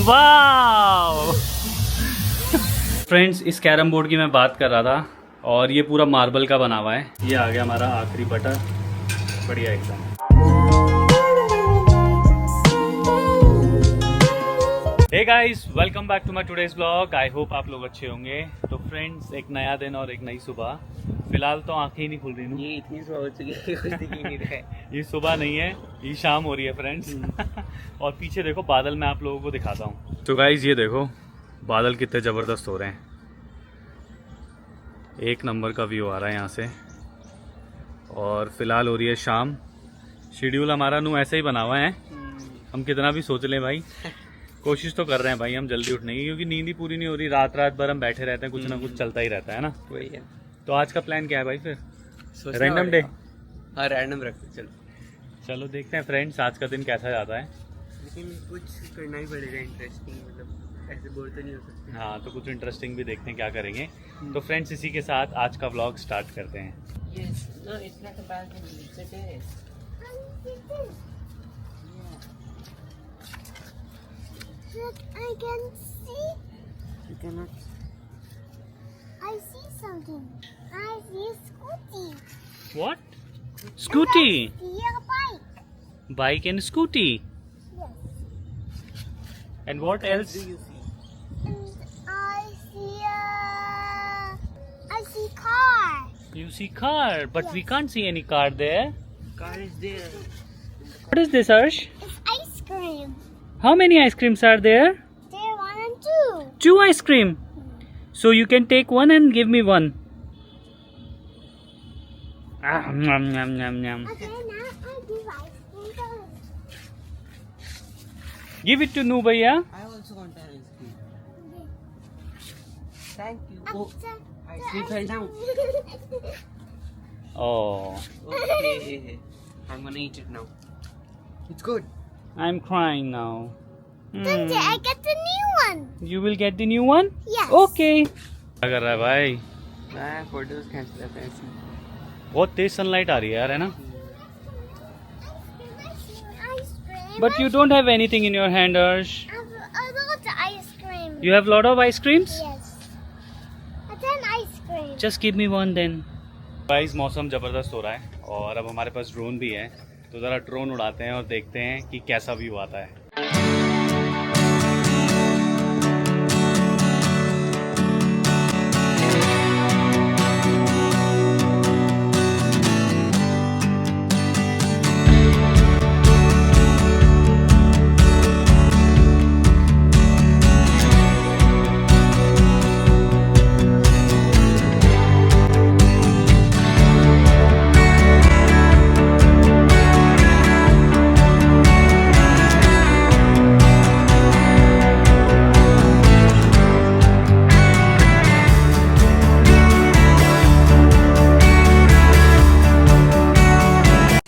Wow friends, इस carrom board की मैं बात कर रहा था और ये पूरा मार्बल का बना हुआ है। ये आ गया हमारा आखिरी बटन, बढ़िया एकदम। Hey guys, welcome back to my today's blog. I hope आप लोग अच्छे होंगे। तो फ्रेंड्स, एक नया दिन और एक नई सुबह। फिलहाल तो आंखें ही नहीं खुल रही। ये इतनी सुबह हो चुकी है, कुछ दिख ही नहीं रहा है। ये सुबह नहीं है, ये शाम हो रही है फ्रेंड्स। और पीछे देखो बादल, मैं आप लोगों को दिखाता हूँ। तो गाइस ये देखो बादल कितने ज़बरदस्त हो रहे हैं। एक नंबर का व्यू आ रहा है यहाँ से। और फिलहाल हो रही है शाम। शेड्यूल हमारा नू ऐसे ही बना हुआ है, हम कितना भी सोच लें भाई, कोशिश तो कर रहे हैं भाई हम जल्दी उठने की, क्योंकि नींद ही पूरी नहीं हो रही। रात रात भर हम बैठे रहते हैं, कुछ ना कुछ चलता ही रहता है ना। वही है। तो आज का प्लान क्या है भाई फिर? Random day? हाँ, रैंडम रखते चलो। चलो देखते हैं फ्रेंड्स आज का दिन कैसा जाता है। लेकिन कुछ करना ही पड़ेगा इंटरेस्टिंग, मतलब ऐसे बोर तो नहीं हो सकते। हाँ, तो कुछ इंटरेस्टिंग भी देखते हैं क्या करेंगे। तो फ्रेंड्स, इसी के साथ आज का व्लॉग स्टार्ट करते हैं। Yes, no, it's not a balcony, it's a terrace. Look, I can see. You cannot. I see something. I see a scooty. What? Scooty? See a bike. Bike and scooty. Yes. And what else? Do you see? And I see car. You see car, but we can't see any car there. Car is there. What is this, Arsh? It's ice cream. How many ice creams are there? There are 1 and 2. 2 ice cream. So you can take one and give me one. Ah, nom, nom, nom, nom. Okay, now I give ice cream first. Give it to Nubaya. I also want an ice cream. Okay. Thank you. Oh, After ice cream fell down. Oh, Okay. I'm gonna eat it now. It's good. I'm crying now. Then I get the new one. You will get the new one? Yes. Okay. क्या कर रहा है भाई? मैं photos खींच लेते हैं ऐसे। बहुत तेज सनलाइट आ रही है यार, है ना? Ice cream. But you don't have anything in your hand, Arsh. I want ice cream. You have lot of ice creams? Yes. And then ice cream. Just give me one then. Guys, मौसम ज़बरदस्त हो रहा है और अब हमारे पास drone भी है, तो ज़रा ड्रोन उड़ाते हैं और देखते हैं कि कैसा व्यू आता है।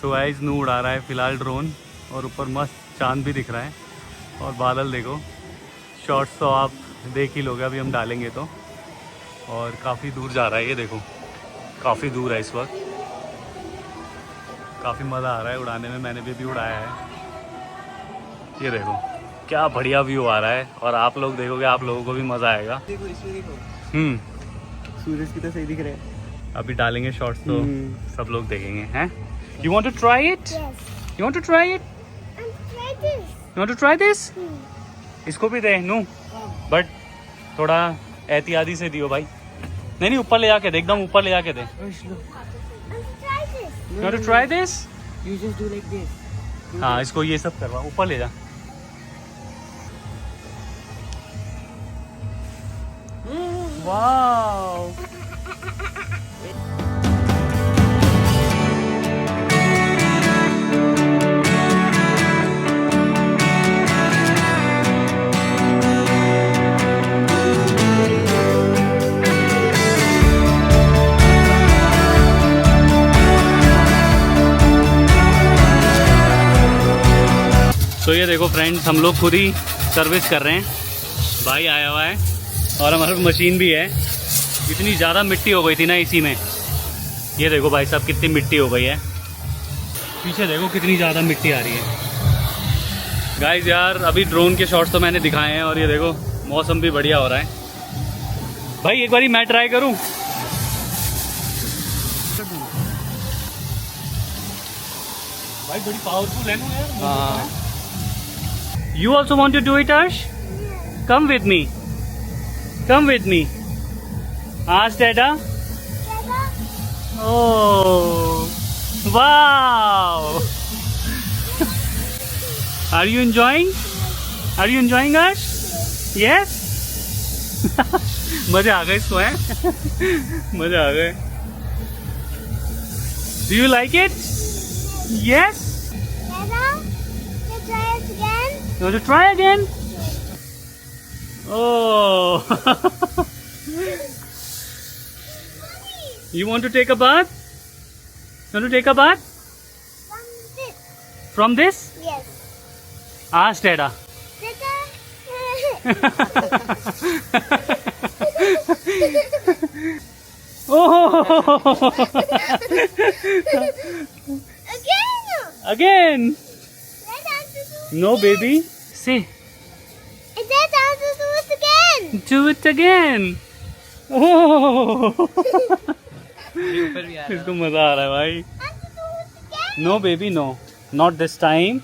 गाइस, नू उड़ा रहा है फिलहाल ड्रोन और ऊपर मस्त चांद भी दिख रहा है और बादल देखो। शॉर्ट्स तो आप देख ही लोगे, अभी हम डालेंगे तो। और काफ़ी दूर जा रहा है, ये देखो काफ़ी दूर है इस वक्त। काफ़ी मज़ा आ रहा है उड़ाने में, मैंने भी उड़ाया है। ये देखो क्या बढ़िया व्यू आ रहा है और आप लोग देखोगे, आप लोगों को भी मज़ा आएगा। देखो इसमें देखो, सूरज की तो सही दिख रहा है। अभी डालेंगे शॉर्ट्स तो सब लोग देखेंगे। हैं? You want to try it? Yes. You want to try it? And try this. You want to try this? Hmm. इसको भी दे नू, बट थोड़ा एहतियाती से दियो भाई। नहीं, ऊपर ले जाके दे, एकदम ऊपर ले जाके दे। And try this. You want to try this? You just do like this. हाँ, इसको ये सब करवा, ऊपर ले जा। वाओ, तो ये देखो फ्रेंड्स, हम लोग खुद ही सर्विस कर रहे हैं। भाई आया हुआ है और हमारे पास मशीन भी है। इतनी ज़्यादा मिट्टी हो गई थी ना इसी में। ये देखो भाई साहब कितनी मिट्टी हो गई है। पीछे देखो कितनी ज़्यादा मिट्टी आ रही है। गाइस यार अभी ड्रोन के शॉट्स तो मैंने दिखाए हैं और ये देखो मौसम भी बढ़िया हो रहा है। भाई एक बारी मैं ट्राई करूं? भाई बड़ी पावरफुल है ना यार। हाँ। You also want to do it, Arsh? Come with me. Come with me. Ask Dada. Oh, wow! Are you enjoying? Are you enjoying, Arsh? Yes. मजे आ गए इसको हैं। मजे आ गए। Do you like it? Yes. Dada, let's try it again. You want to try again? Oh. You want to take a bath? You want to take a bath? From this. From this? Yes. Ask Dada. Dada. Oh. Again. Again. Dada, do No, baby. Say. Dada, do it again. Do it again. Oh. ऊपर भी आ रहा इसको मजा आ रहा है भाई। Do it again. No, baby, no. Not this time.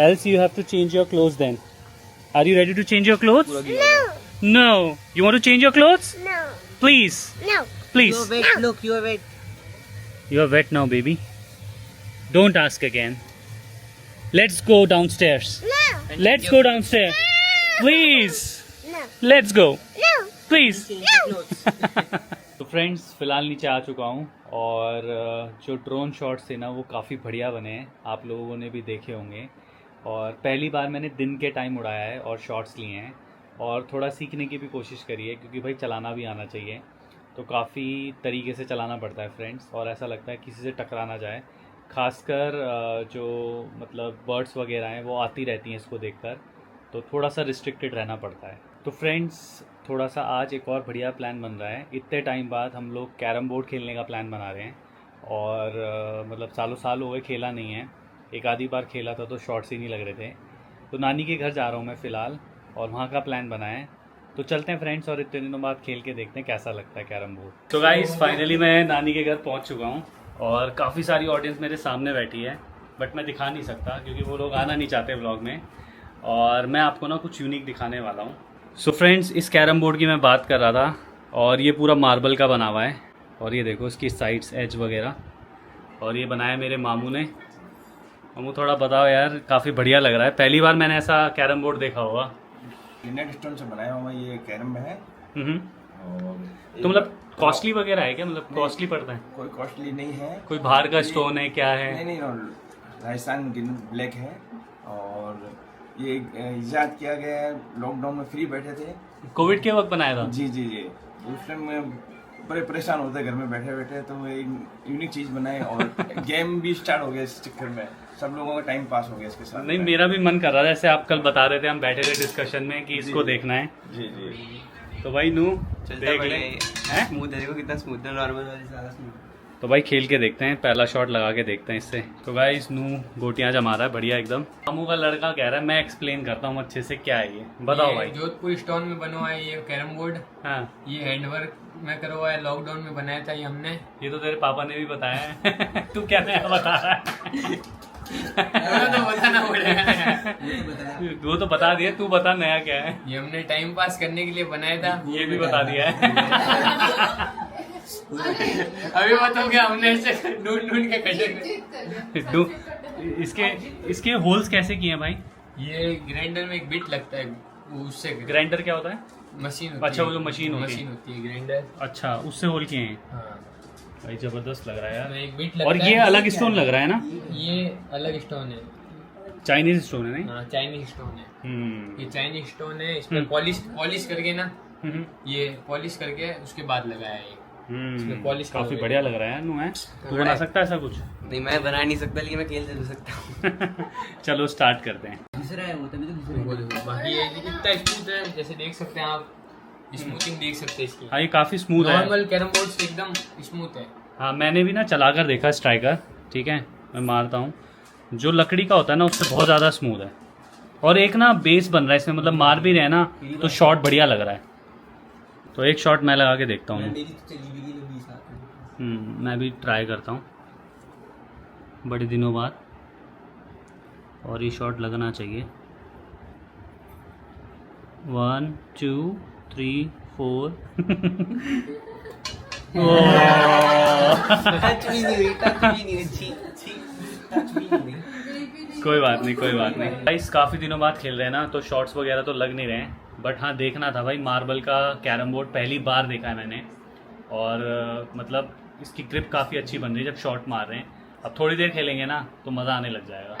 Else you have to change your clothes then. Are you ready to change your clothes? No. No. You want to change your clothes? No. Please. No. Please. You're wet, look, you're wet. You are wet now, baby. Don't ask again. Let's go downstairs. No. Let's go downstairs. Please. No. Let's go. No. Please. Change the clothes. तो friends फ़िलहाल नीचे आ चुका हूँ और जो drone shots थे ना वो काफ़ी बढ़िया बने हैं। आप लोगों ने भी देखे होंगे और पहली बार मैंने दिन के टाइम उड़ाया है और शॉट्स लिए हैं और थोड़ा सीखने की भी कोशिश करी है क्योंकि भाई चलाना भी आना चाहिए। तो काफ़ी तरीके से चलाना पड़ता है फ्रेंड्स और ऐसा लगता है किसी से टकरा ना जाए। खासकर जो मतलब बर्ड्स वगैरह हैं वो आती रहती हैं इसको देखकर, तो थोड़ा सा रिस्ट्रिक्टेड रहना पड़ता है। तो फ्रेंड्स थोड़ा सा आज एक और बढ़िया प्लान बन रहा है। इतने टाइम बाद हम लोग कैरम बोर्ड खेलने का प्लान बना रहे हैं और मतलब सालों साल हो गए खेला नहीं है। एक आधी बार खेला था तो शॉट्स ही नहीं लग रहे थे। तो नानी के घर जा रहा हूँ मैं फ़िलहाल और वहाँ का प्लान बना है। तो चलते हैं फ्रेंड्स और इतने दिनों बाद खेल के देखते हैं कैसा लगता है कैरम बोर्ड। तो गाइस फाइनली मैं नानी के घर पहुँच चुका हूँ और काफ़ी सारी ऑडियंस मेरे सामने बैठी है बट मैं दिखा नहीं सकता क्योंकि वो लोग आना नहीं चाहते व्लॉग में और मैं आपको ना कुछ यूनिक दिखाने वाला हूँ। सो फ्रेंड्स इस कैरम बोर्ड की मैं बात कर रहा था और ये पूरा मार्बल का बना हुआ है और ये देखो इसकी साइड्स एज वगैरह और ये बनाया मेरे मामू ने। मामू थोड़ा बताओ यार, काफ़ी बढ़िया लग रहा है। पहली बार मैंने ऐसा कैरम बोर्ड देखा होगा। ग्रेनाइट स्टोन से बनाया हुआ ये कैरम में है। हम्म। और तो मतलब कॉस्टली वगैरह है क्या? मतलब कॉस्टली पड़ता है? कोई कॉस्टली नहीं है। कोई बाहर का स्टोन है क्या है? नहीं, राजस्थान ब्लैक है और ये इजाद किया गया है। लॉकडाउन में फ्री बैठे थे, कोविड के वक्त बनाया था। जी उस टाइम में बड़े परेशान होते घर में बैठे बैठे, तो वो एक यूनिक चीज बनाए और गेम भी स्टार्ट हो गया इस चक्कर में। सब लोगों का टाइम पास हो गया इसके साथ। नहीं मेरा भी मन कर रहा था, जैसे आप कल बता रहे थे हम बैठे थे डिस्कशन में कि इसको देखना है। जी तो भाई नू देख ले हैं? स्मूथ है, देखो कितना स्मूथ है, नॉर्मल वाली सारा स्मूथ। तो भाई खेल के देखते हैं, पहला शॉट लगा के देखते हैं इससे। तो भाई इस नू गोटियां जमा रहा है बढ़िया एकदम। मामू का लड़का कह रहा है मैं एक्सप्लेन करता हूँ अच्छे से क्या है ये, बताओ भाई। जोधपुर स्टोन में बना हुआ है ये कैरम बोर्ड। हाँ ये हैंडवर्क में करा हुआ है, लॉकडाउन में बनाया था ये हमने। ये तो तेरे पापा ने भी बताया है। तू क्या नया बता रहा है? तो बताना पड़ेगा। वो तो बता दिया, तू बता नया क्या है। ये हमने टाइम पास करने के लिए बनाया था। ये भी बता दिया है। अभी बताओ क्या हमने ऐसे ढूंढ के कटे। इसके होल्स कैसे किए हैं भाई? ये ग्राइंडर में एक बिट लगता है, वो उससे ग्राइंडर क्या होता है? मशीन होती अच्छा, है। वो जो मशीन होती है। ग्राइंडर। अच्छा उससे होल किए हैं। हाँ भाई जबरदस्त लग रहा है इसमें यार। एक बिट लगता और है। ये अलग स्टोन लग रहा है ना? ये अलग स्टोन है। चाइनीज स्टोन है नहीं? हाँ चाइनीज स्टोन है। हम्म। ये चाइनीज स्टोन है, इसमें पॉलिश करके ना, हम्म। ये पॉलिश करके उसके बाद लगाया है ये। इसमें polish करा काफी हुआ है। बढ़िया लग रहा है यार। नू है तू बना सकता है ऐसा कुछ? नहीं मैं बना नहीं सकता, लेकिन मैं खेल जरूर सकता हूँ। चलो स्टार्ट करते हैं। दूसरा है वो, तभी तो दूसरा वो देखो, बाकी ये कितना स्मूथ है, जैसे देख सकते हैं आप, स्मूथिंग देख सकते हैं इसकी। हाँ ये काफी स्मूथ है। नॉर्मल कैरम बोर्ड से एकदम स्मूथ है। हाँ मैंने भी ना चलाकर देखा स्ट्राइकर, ठीक है मैं मारता हूँ, जो लकड़ी का होता है ना उससे बहुत ज़्यादा स्मूथ है। और एक ना बेस बन रहा है इसमें, मतलब मार भी रहे हैं ना तो शॉट बढ़िया लग रहा है। तो एक शॉट मैं लगा के देखता हूँ। मैं भी ट्राई करता हूँ बड़े दिनों बाद, और ये शॉट लगना चाहिए। 1 2 3 4 कोई बात नहीं, कोई बात नहीं। गाइस काफ़ी दिनों बाद खेल रहे हैं ना तो शॉट्स वगैरह तो लग नहीं रहे हैं, बट हाँ देखना था भाई। मार्बल का कैरम बोर्ड पहली बार देखा है मैंने, और मतलब इसकी ग्रिप काफ़ी अच्छी बन रही है जब शॉट मार रहे हैं। अब थोड़ी देर खेलेंगे ना तो मज़ा आने लग जाएगा।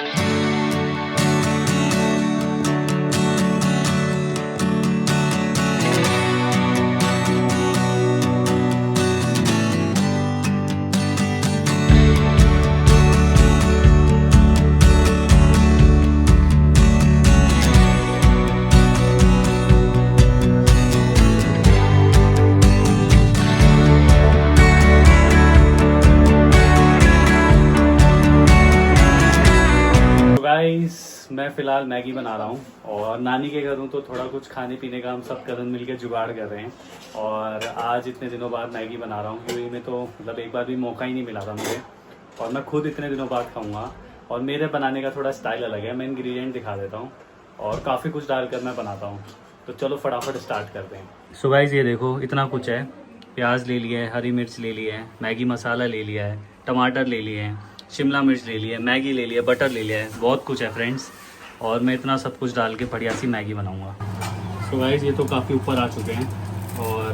गाइस मैं फ़िलहाल मैगी बना रहा हूँ, और नानी के घर हूँ तो थोड़ा कुछ खाने पीने का हम सब कज़न मिलके जुगाड़ कर रहे हैं। और आज इतने दिनों बाद मैगी बना रहा हूँ, यूएई में तो मतलब एक बार भी मौका ही नहीं मिला था मुझे, और मैं खुद इतने दिनों बाद खाऊंगा। और मेरे बनाने का थोड़ा स्टाइल अलग है, मैं इंग्रेडिएंट दिखा देता हूँ और काफ़ी कुछ डालकर मैं बनाता हूँ। तो चलो फटाफट स्टार्ट करते हैं। सो गाइस ये देखो इतना कुछ है। प्याज ले लिया है, हरी मिर्च ले लिया है, मैगी मसाला ले लिया है, टमाटर ले लिए हैं, शिमला मिर्च ले लिया है, मैगी ले लिया, बटर ले लिया है, बहुत कुछ है फ्रेंड्स। और मैं इतना सब कुछ डाल के बढ़िया सी मैगी बनाऊंगा। सो गाइस ये तो काफ़ी ऊपर आ चुके हैं, और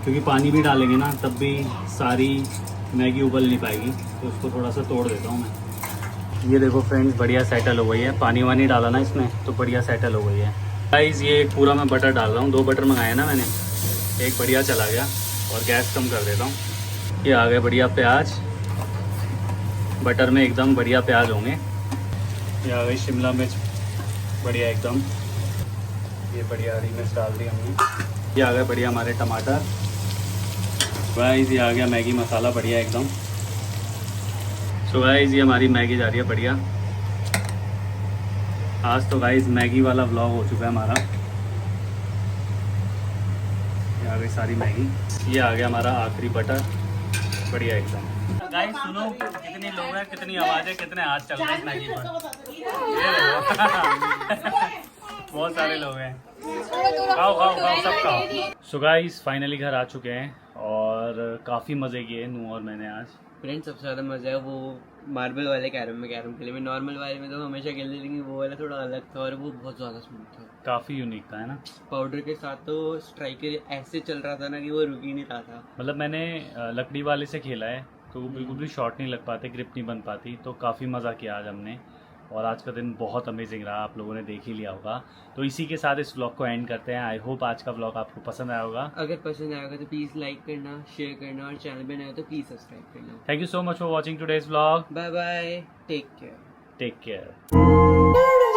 क्योंकि पानी भी डालेंगे ना तब भी सारी मैगी उबल नहीं पाएगी, तो उसको थोड़ा सा तोड़ देता हूँ मैं। ये देखो फ्रेंड्स बढ़िया सेटल हो गई है, पानी वानी डाला ना इसमें तो बढ़िया सेटल हो गई है। गाइस ये पूरा मैं बटर डाल रहा हूँ, 2 बटर मंगाए ना मैंने, एक बढ़िया चला गया, और गैस कम कर देता हूँ। ये आ गए बढ़िया प्याज, बटर में एकदम बढ़िया प्याज होंगे। ये आ गई शिमला मिर्च बढ़िया एकदम, ये बढ़िया हरी मिर्च डाल दी हमने। ये आ गए बढ़िया हमारे टमाटर। गाइस ये आ गया मैगी मसाला बढ़िया एकदम। सो गाइस ये हमारी मैगी जा रही है बढ़िया। आज तो गाइस मैगी वाला व्लॉग हो चुका है हमारा। ये आ गई सारी मैगी, ये आ गया हमारा आखिरी बटर बढ़िया एकदम। गाइस सुनो कितने लोग हैं, कितनी आवाज़ें, कितने हाथ चल रहे हैं मैगी पर। ये बहुत सारे लोग हैं, खाओ खाओ खाओ सब खाओ। सो गाइस फाइनली घर आ चुके हैं, और काफ़ी मज़े किए नू और मैंने आज। फ्रेंड्स सबसे ज़्यादा मज़ा है वो मार्बल वाले कैरम खेले में। नॉर्मल वाले में तो हमेशा खेलते, लेकिन वो वाला थोड़ा अलग था और वो बहुत ज़्यादा स्मूथ था, काफ़ी यूनिक था है ना। पाउडर के साथ तो स्ट्राइकर ऐसे चल रहा था ना कि वो रुक ही नहीं रहा था। मतलब मैंने लकड़ी वाले से खेला है तो वो बिल्कुल भी शॉट नहीं लग पाते, ग्रिप नहीं बन पाती, तो काफ़ी मज़ा किया आज हमने। और आज का दिन बहुत अमेजिंग रहा, आप लोगों ने देख ही लिया होगा। तो इसी के साथ इस व्लॉग को एंड करते हैं। आई होप आज का व्लॉग आपको पसंद आया होगा। अगर पसंद आएगा तो प्लीज़ लाइक करना, शेयर करना, और चैनल पे नए हो तो प्लीज़ सब्सक्राइब करना। Thank you so much for watching today's vlog. Bye bye, take care. Take care.